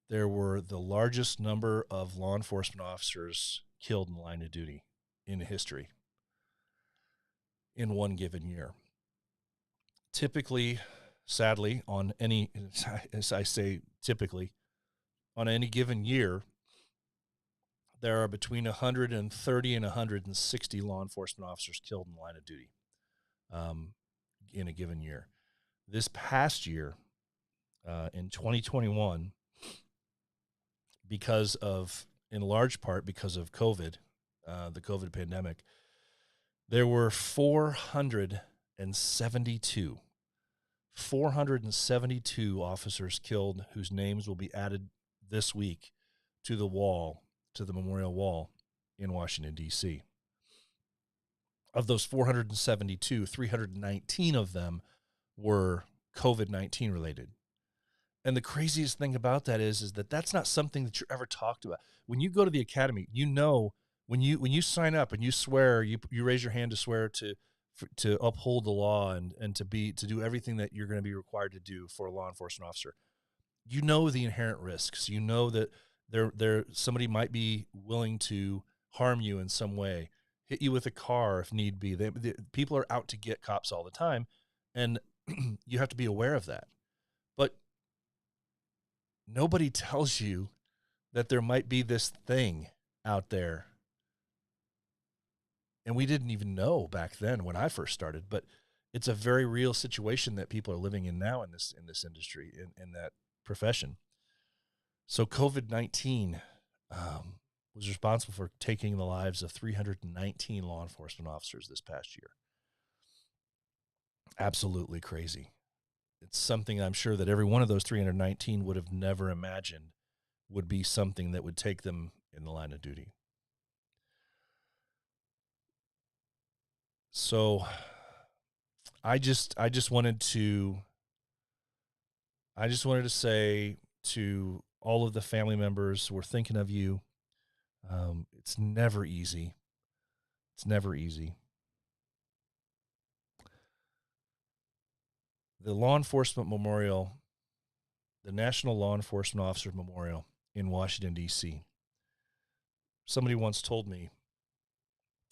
there were the largest number of law enforcement officers killed in the line of duty in history in one given year. Typically, sadly, as I say typically, on any given year, there are between 130 and 160 law enforcement officers killed in the line of duty. in a given year. This past year, in 2021, in large part because of COVID, the COVID pandemic, there were 472 officers killed whose names will be added this week to the memorial wall in Washington, D.C. Of those 472, 319 of them were COVID-19 related. And the craziest thing about that is that that's not something that you're ever talked about. When you go to the academy, when you sign up and you swear, you raise your hand to swear to uphold the law and to do everything that you're going to be required to do for a law enforcement officer. You know the inherent risks. You know that somebody might be willing to harm you in some way, hit you with a car if need be. People are out to get cops all the time, and you have to be aware of that. But nobody tells you that there might be this thing out there. And we didn't even know back then when I first started, but it's a very real situation that people are living in now in this industry, in that profession. So COVID-19 was responsible for taking the lives of 319 law enforcement officers this past year. Absolutely crazy. It's something I'm sure that every one of those 319 would have never imagined would be something that would take them in the line of duty. So I just wanted to say to all of the family members, we're thinking of you. It's never easy. It's never easy. The law enforcement memorial, the National Law Enforcement Officer Memorial in Washington, D.C. Somebody once told me,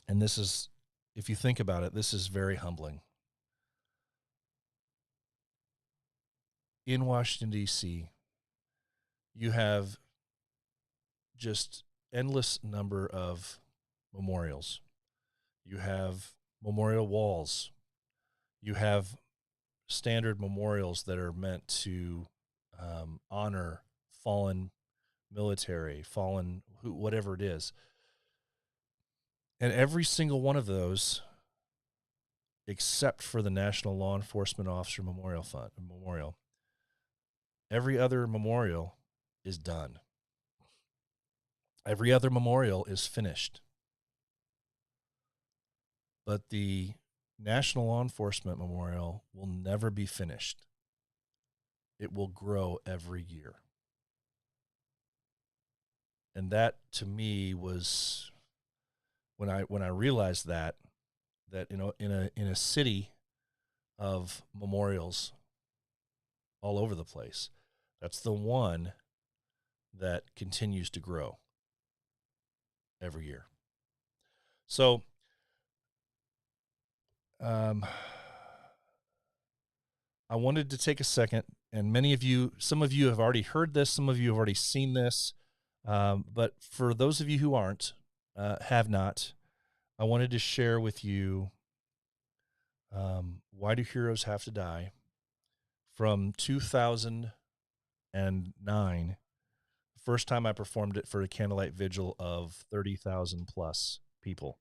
and this is, if you think about it, this is very humbling. In Washington, D.C., you have just endless number of memorials. You have memorial walls. You have standard memorials that are meant to honor fallen military, whatever it is. And every single one of those, except for the National Law Enforcement Officer Memorial, every other memorial is done. Every other memorial is finished. But the National Law Enforcement Memorial will never be finished. It will grow every year. And that, to me, was when I realized that in a city of memorials all over the place, that's the one that continues to grow every year. So I wanted to take a second, and some of you have already heard this, some of you have already seen this, but for those of you who have not, I wanted to share with you Why Do Heroes Have to Die from 2009, first time I performed it for a Candlelight Vigil of 30,000 plus people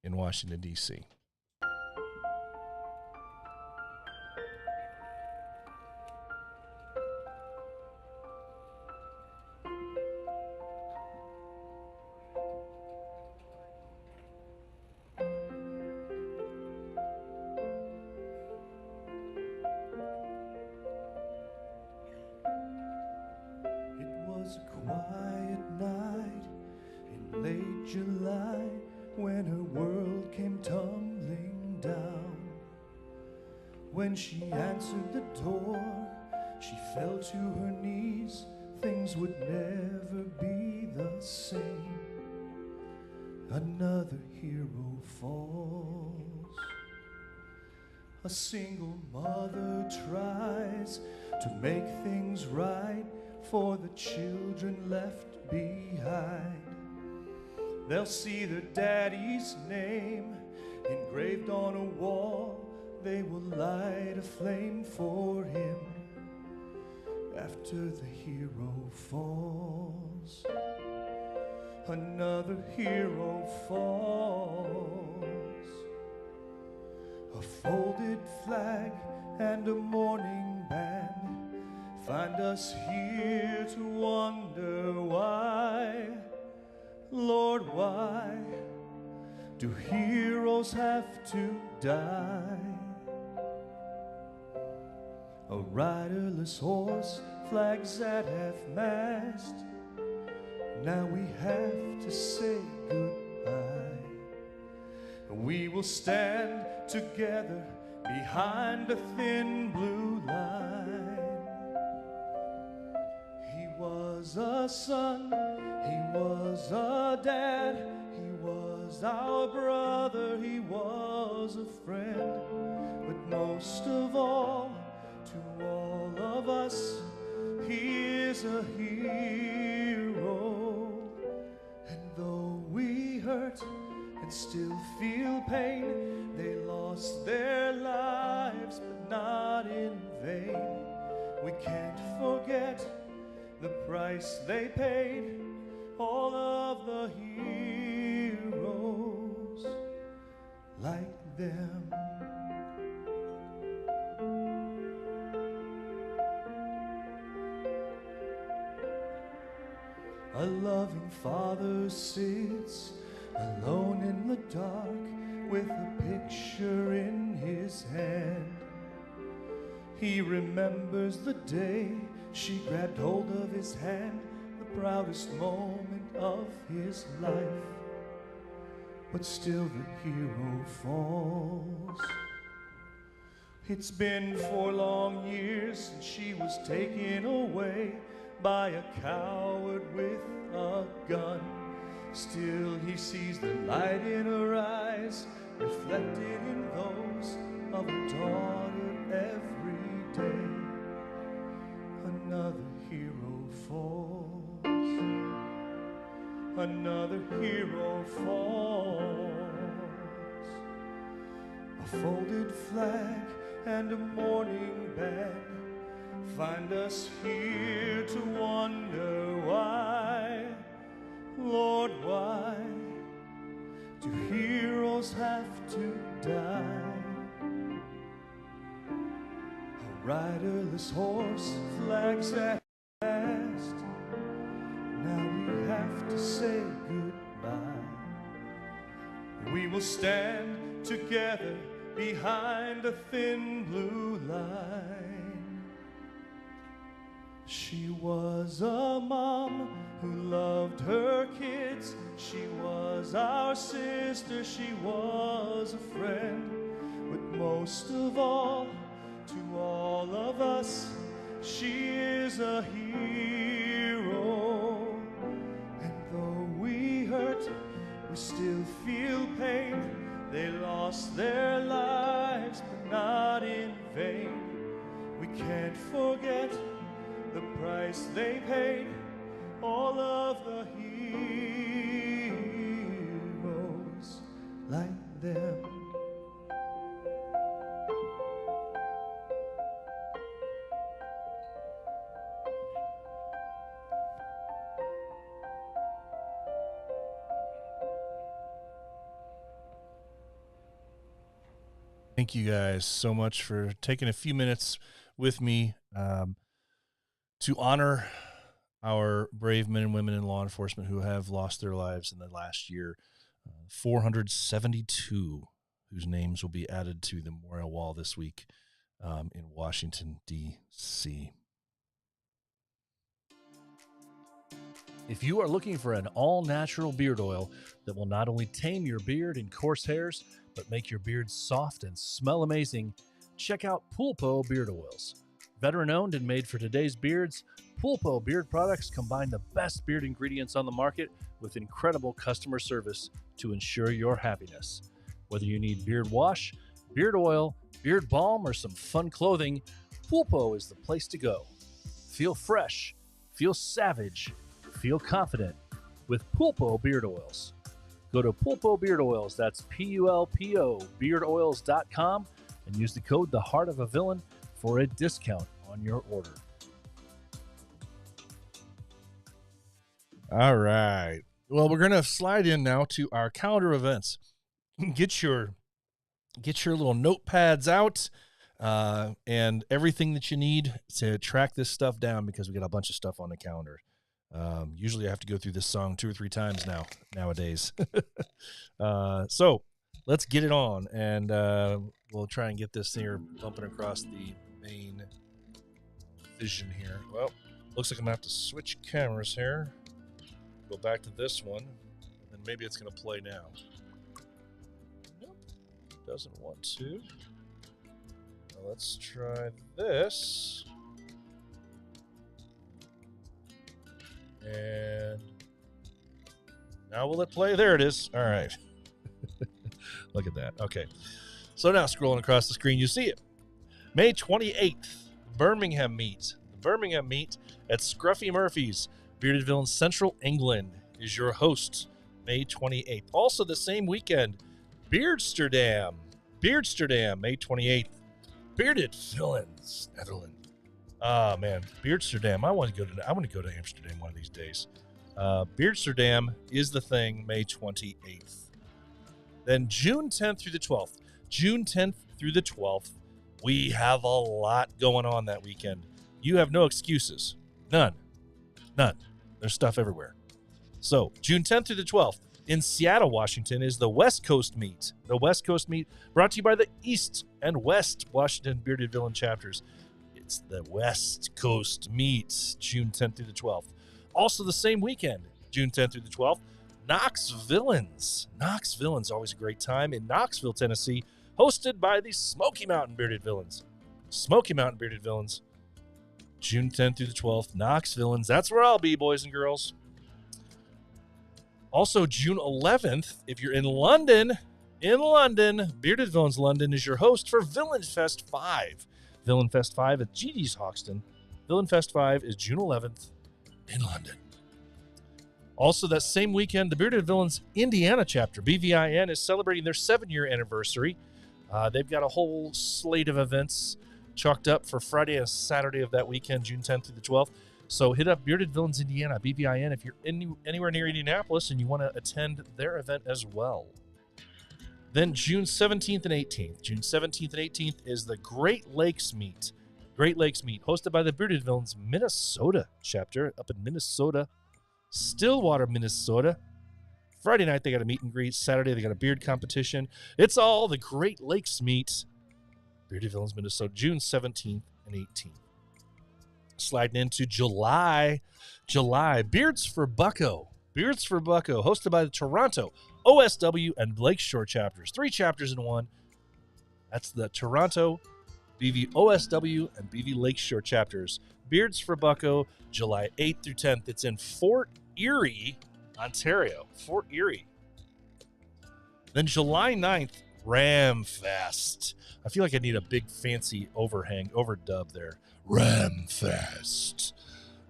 in Washington, D.C. July, when her world came tumbling down. When she answered the door, she fell to her knees. Things would never be the same. Another hero falls. A single mother tries to make things right for the children left behind. They'll see their daddy's name engraved on a wall. They will light a flame for him after the hero falls. Another hero falls. A folded flag and a mourning band find us here to wonder why, Lord, why do heroes have to die? A riderless horse, flags at half-mast. Now we have to say goodbye. We will stand together behind a thin blue line. He was a son, he was a dad, he was our brother, he was a friend. But most of all, to all of us, he is a hero. And though we hurt and still feel pain, they lost their lives, but not in vain. We can't forget the price they paid, all of the heroes like them. A loving father sits alone in the dark with a picture in his hand. He remembers the day she grabbed hold of his hand, the proudest moment of his life. But still the hero falls. It's been 4 long years since she was taken away by a coward with a gun. Still he sees the light in her eyes, reflected in those of a daughter every day. Another hero falls. Another hero falls. A folded flag and a mourning band find us here to wonder why, Lord, why do heroes have to die? A riderless horse, flags at last. Now we have to say goodbye. We will stand together behind a thin blue line. She was a mom who loved her kids. She was our sister, she was a friend. But most of all, to all of us, she is a hero. And though we hurt, we still feel pain. They lost their lives, but not in vain. We can't forget the price they paid, all of the heroes like them. Thank you guys so much for taking a few minutes with me to honor our brave men and women in law enforcement who have lost their lives in the last year. 472 whose names will be added to the memorial wall this week in Washington, D.C. If you are looking for an all-natural beard oil that will not only tame your beard and coarse hairs, but make your beard soft and smell amazing, check out Pulpo Beard Oils. Veteran-owned and made for today's beards, Pulpo beard products combine the best beard ingredients on the market with incredible customer service to ensure your happiness. Whether you need beard wash, beard oil, beard balm, or some fun clothing, Pulpo is the place to go. Feel fresh, feel savage, feel confident with Pulpo beard oils. Go to Pulpo Beard Oils, that's Pulpo, beardoils.com, and use the code The Heart of a Villain for a discount on your order. All right. Well, we're going to slide in now to our calendar events. Get your little notepads out and everything that you need to track this stuff down, because we got a bunch of stuff on the calendar. Usually I have to go through this song 2 or 3 times nowadays. So let's get it on, and we'll try and get this here bumping across the main vision here. Well, looks like I'm going to have to switch cameras here. Go back to this one, and then maybe it's going to play now. Nope, doesn't want to. Now let's try this. And now will it play? There it is. All right. Look at that. Okay. So now scrolling across the screen, you see it. May 28th, Birmingham meet. The Birmingham meet at Scruffy Murphy's, Bearded Villains Central England, is your host, May 28th. Also the same weekend, Beardsterdam, May 28th. Bearded Villains, Netherlands. Ah, man, Beardsterdam. I want to go to Amsterdam one of these days. Beardsterdam is the thing, May 28th. Then June 10th through the 12th. June 10th through the 12th, we have a lot going on that weekend. You have no excuses. None. There's stuff everywhere. So, June 10th through the 12th, in Seattle, Washington, is the West Coast Meet. The West Coast Meet, brought to you by the East and West Washington Bearded Villain chapters. It's the West Coast Meet, June 10th through the 12th. Also the same weekend, June 10th through the 12th, Knox Villains. Knox Villains, always a great time in Knoxville, Tennessee, hosted by the Smoky Mountain Bearded Villains. Smoky Mountain Bearded Villains, June 10th through the 12th, Knox Villains. That's where I'll be, boys and girls. Also, June 11th, if you're in London, Bearded Villains London is your host for Villain Fest 5. Villain Fest 5 at GD's Hoxton. Villain Fest 5 is June 11th in London. Also, that same weekend, the Bearded Villains Indiana chapter, BVIN, is celebrating their 7-year anniversary. They've got a whole slate of events chalked up for Friday and Saturday of that weekend, June 10th through the 12th. So hit up Bearded Villains Indiana, BVIN, if you're anywhere near Indianapolis and you want to attend their event as well. Then June 17th and 18th. June 17th and 18th is the Great Lakes Meet. Great Lakes Meet, hosted by the Bearded Villains Minnesota chapter up in Minnesota, Stillwater, Minnesota. Friday night, they got a meet and greet. Saturday, they got a beard competition. It's all the Great Lakes Meet. Bearded Villains, Minnesota, June 17th and 18th. Sliding into July, Beards for Bucko, hosted by the Toronto, OSW, and Lakeshore chapters. 3 chapters in one. That's the Toronto, BV OSW, and BV Lakeshore chapters. Beards for Bucko, July 8th through 10th. It's in Fort Erie, Ontario. Fort Erie. Then July 9th, Ram Fest. I feel like I need a big fancy overdub there. Ram Fest.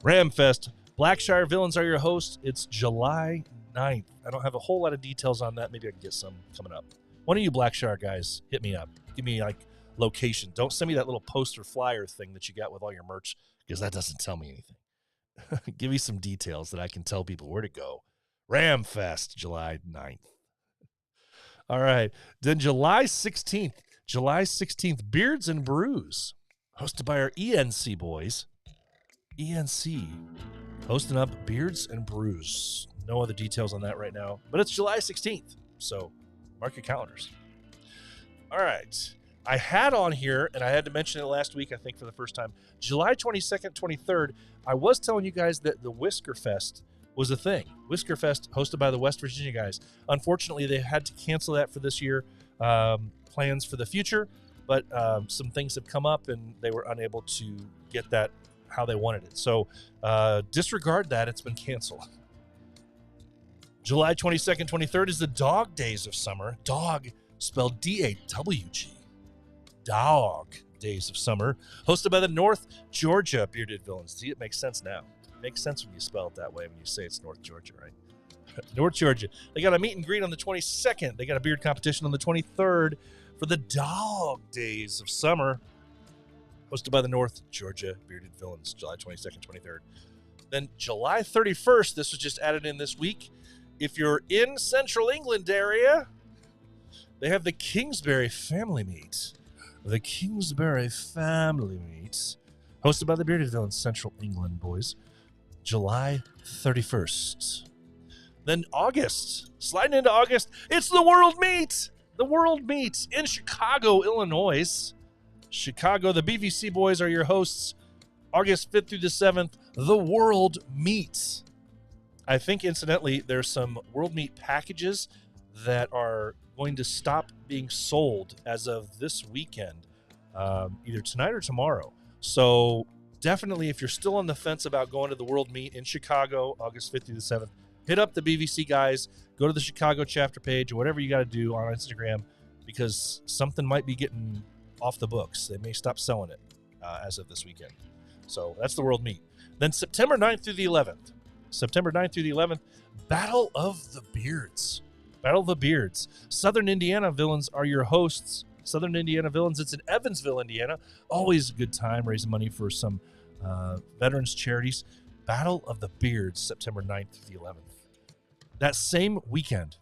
Blackshire Villains are your hosts. It's July 9th. I don't have a whole lot of details on that. Maybe I can get some coming up. One of you Blackshire guys, hit me up. Give me location. Don't send me that little poster flyer thing that you got with all your merch, because that doesn't tell me anything. Give me some details that I can tell people where to go. Ram Fest, July 9th. All right. Then July 16th, Beards and Brews, hosted by our ENC boys. ENC, hosting up Beards and Brews. No other details on that right now, but it's July 16th, so mark your calendars. All right. I had on here, and I had to mention it last week, I think, for the first time, July 22nd, 23rd, I was telling you guys that the Whisker Fest was a thing. Whisker Fest, hosted by the West Virginia guys. Unfortunately, they had to cancel that for this year. Plans for the future, but some things have come up, and they were unable to get that how they wanted it. So disregard that. It's been canceled. July 22nd, 23rd is the Dog Days of Summer. Dog, spelled D-A-W-G. Dog Days of Summer, hosted by the North Georgia Bearded Villains. See, it makes sense now. It makes sense when you spell it that way, when you say it's North Georgia, right? North Georgia. They got a meet and greet on the 22nd. They got a beard competition on the 23rd for the dog days of summer, hosted by the North Georgia Bearded Villains, July 22nd, 23rd. Then July 31st, this was just added in this week. If you're in Central England area, they have the Kingsbury Family Meet. The Kingsbury Family Meet, hosted by the Bearded Villains, Central England boys, July 31st. Then August, sliding into August, it's the World Meet. The World Meet in Chicago, Illinois. Chicago, the BVC boys are your hosts. August 5th through the 7th, the World Meet. I think, incidentally, there's some World Meet packages that are going to stop being sold as of this weekend, either tonight or tomorrow. So definitely, if you're still on the fence about going to the World Meet in Chicago, August 5th through the 7th, hit up the BVC guys, go to the Chicago chapter page or whatever you got to do on Instagram, because something might be getting off the books. They may stop selling it as of this weekend. So that's the World Meet. Then September 9th through the 11th. September 9th through the 11th, Battle of the Beards. Battle of the Beards. Southern Indiana Villains are your hosts. Southern Indiana Villains. It's in Evansville, Indiana. Always a good time raising money for some veterans charities. Battle of the Beards, September 9th through the 11th. That same weekend,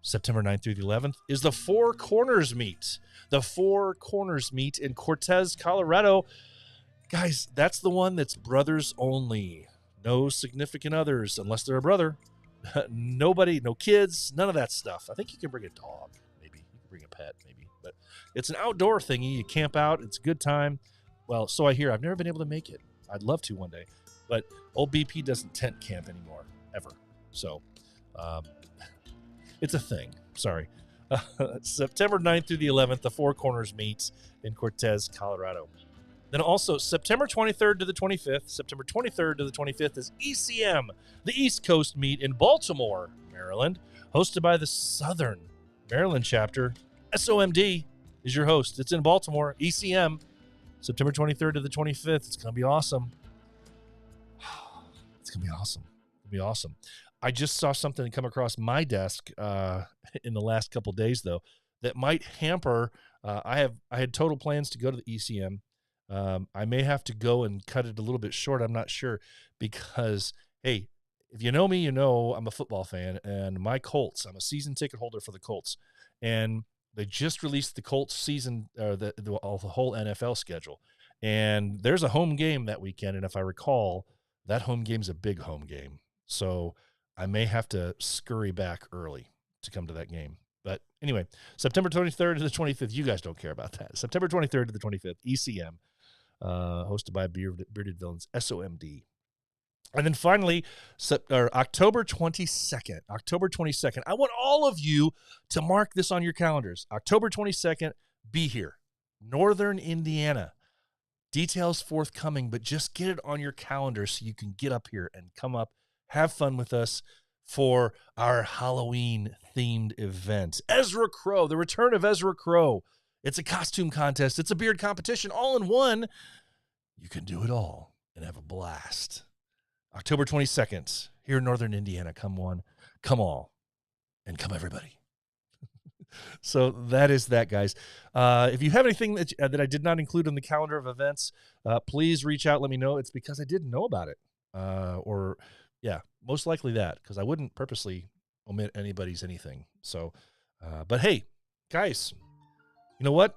September 9th through the 11th, is the Four Corners Meet. The Four Corners Meet in Cortez, Colorado. Guys, that's the one that's brothers only. No significant others, unless they're a brother. Nobody, no kids, none of that stuff. I think you can bring a dog, maybe. You can bring a pet, maybe. But it's an outdoor thingy. You camp out. It's a good time. Well, so I hear. I've never been able to make it. I'd love to one day. But old BP doesn't tent camp anymore, ever. So it's a thing. Sorry. September 9th through the 11th, the Four Corners Meet in Cortez, Colorado. Then also September 23rd to the 25th. September 23rd to the 25th is ECM, the East Coast Meet in Baltimore, Maryland, hosted by the Southern Maryland chapter. SOMD is your host. It's in Baltimore. ECM, September 23rd to the 25th. It's going to be awesome. It's going to be awesome. It'll be awesome. I just saw something come across my desk in the last couple of days, though, that might hamper. I had total plans to go to the ECM. I may have to go and cut it a little bit short. I'm not sure, because, hey, if you know me, you know I'm a football fan, and my Colts, I'm a season ticket holder for the Colts, and they just released the Colts season, the whole NFL schedule, and there's a home game that weekend, and if I recall, that home game's a big home game, so I may have to scurry back early to come to that game. But anyway, September 23rd to the 25th, you guys don't care about that. September 23rd to the 25th, ECM, hosted by Bearded Villains, SOMD. And then finally, October 22nd. October 22nd. I want all of you to mark this on your calendars. October 22nd, be here. Northern Indiana. Details forthcoming, but just get it on your calendar so you can get up here and come up, have fun with us for our Halloween-themed event. Ezra Crow, the return of Ezra Crow. It's a costume contest. It's a beard competition, all in one. You can do it all and have a blast. October 22nd, here in Northern Indiana. Come one, come all, and come everybody. So that is that, guys. If you have anything that I did not include in the calendar of events, please reach out. Let me know. It's because I didn't know about it. Yeah, most likely that, because I wouldn't purposely omit anybody's anything. So, but hey, guys, you know what?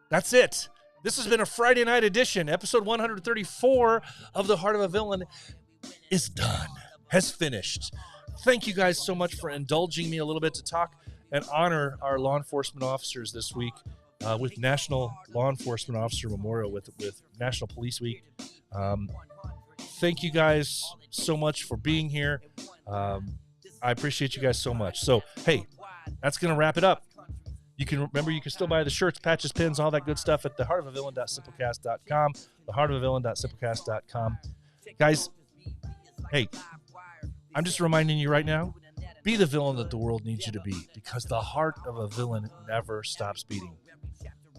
That's it. This has been a Friday night edition. Episode 134 of The Heart of a Villain is done, has finished. Thank you guys so much for indulging me a little bit to talk and honor our law enforcement officers this week with National Law Enforcement Officer Memorial with National Police Week. Thank you guys so much for being here. I appreciate you guys so much. So, hey, that's going to wrap it up. You can still buy the shirts, patches, pins, all that good stuff at theheartofavillain.simplecast.com, theheartofavillain.simplecast.com. Guys, hey, I'm just reminding you right now, be the villain that the world needs you to be, because the heart of a villain never stops beating.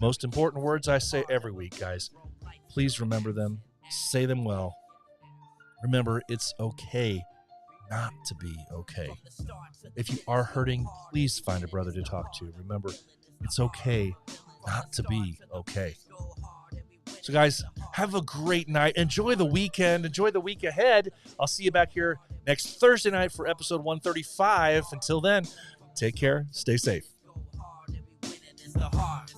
Most important words I say every week, guys. Please remember them. Say them well. Remember, it's okay not to be okay. If you are hurting, please find a brother to talk to. Remember, it's okay not to be okay. So, guys, have a great night. Enjoy the weekend. Enjoy the week ahead. I'll see you back here next Thursday night for episode 135. Until then, take care. Stay safe. It's the heart.